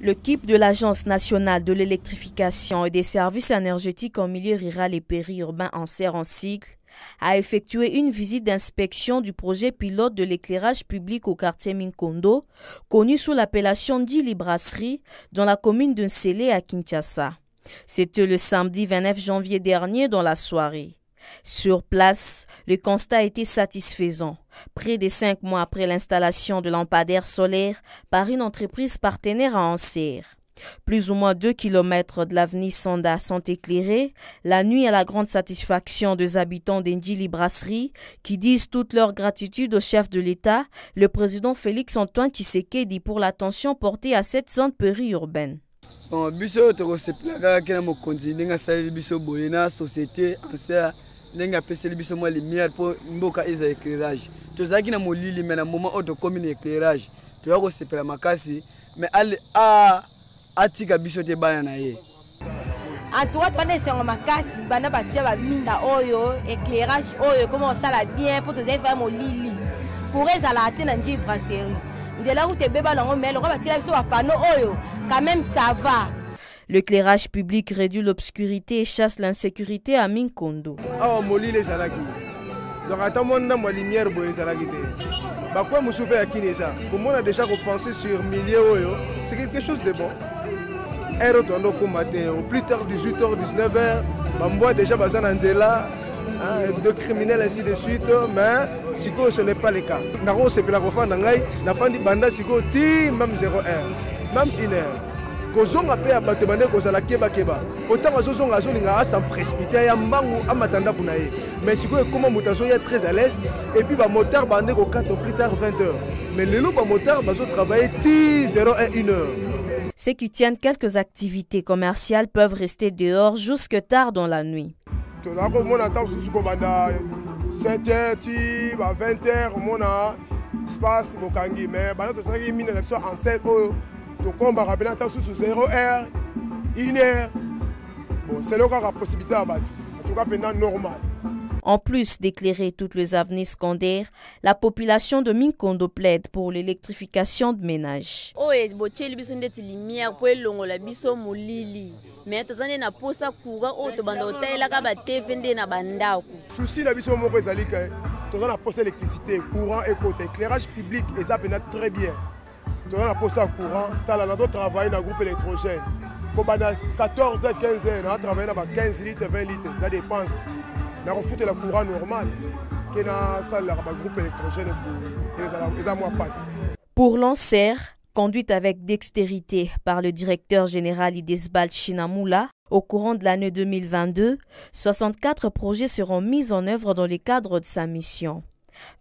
L'équipe de l'Agence nationale de l'électrification et des services énergétiques en milieu rural et périurbain en serre en cycle a effectué une visite d'inspection du projet pilote de l'éclairage public au quartier Minkondo, connu sous l'appellation Ndili Brasserie, dans la commune de Nsele à Kinshasa. C'était le samedi 29 janvier dernier dans la soirée. Sur place, le constat a été satisfaisant. Près de 5 mois après l'installation de lampadaires solaires par une entreprise partenaire à Anser. Plus ou moins 2 km de l'avenue Sanda sont éclairés, la nuit à la grande satisfaction des habitants d'Ndili Brasserie qui disent toute leur gratitude au chef de l'État, le président Félix Antoine Tshisekedi, pour l'attention portée à cette zone périurbaine. Lenga pese libiso mo lumière pour mboka eza éclairage tozaki na molili mais na moment auto commune éclairage to yako sepela makasi mais ali atika biso te bana na ye Antoine twana sengo makasi bana batia ba minda oyo éclairage oyo comment ça la bien pour toza faire molili pour ezala atena Ndili Brasserie nzela ku te beba lango mais lokwa batia biso ba panneau oyo quand même ça va. L'éclairage public réduit l'obscurité et chasse l'insécurité à Minkondo. C'est quelque chose de bon. Au plus tard 18h, 19h, déjà de criminels ainsi de suite, mais ce n'est pas le cas. Même 0 heure, même 1 heure. Kozonga pe abatebande kozala keba keba autant azozonga azolinga sans précipiter ya mbangu amatanda kunaye mais sikoyo comment mutazo ya très à l'aise et puis ba moteur bande ko 4 plus tard 20h mais le loup ba moteur bazo travailler 10 0 et 1 heure. Ceux qui tiennent quelques activités commerciales peuvent rester dehors jusque tard dans la nuit. To na ko mona ta susu ko banda 7h ti ba 20h mona espace bokangi mais bana to tsaki mine na so en 7 oyo. Donc on va rappeler sous 0 heure, 1 heure. Bon, c'est là qu'on a la possibilité à battre. En tout cas, maintenant normal. En plus d'éclairer toutes les avenues secondaires, la population de Minkondo plaide pour l'électrification de ménages. Souci la biso moko ezali que on a posé l'électricité, courant et côté éclairage public et ça pénètre très bien. On a posé à courant, on a travaillé dans le groupe électrogène. Pour 14 15 heures, on a travaillé dans 15 litres, 20 litres, ça dépense. On a refoutu le courant normal. On a le groupe électrogène et mois passe. Pour l'Anser, conduite avec dextérité par le directeur général Idesbald Shinamula, au courant de l'année 2022, 64 projets seront mis en œuvre dans le cadre de sa mission.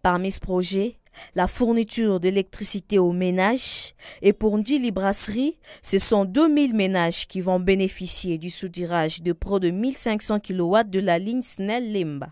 Parmi ce projet, la fourniture d'électricité aux ménages et pour Ndili Brasserie, ce sont 2000 ménages qui vont bénéficier du soutirage de près de 1500 kW de la ligne Snell-Limba.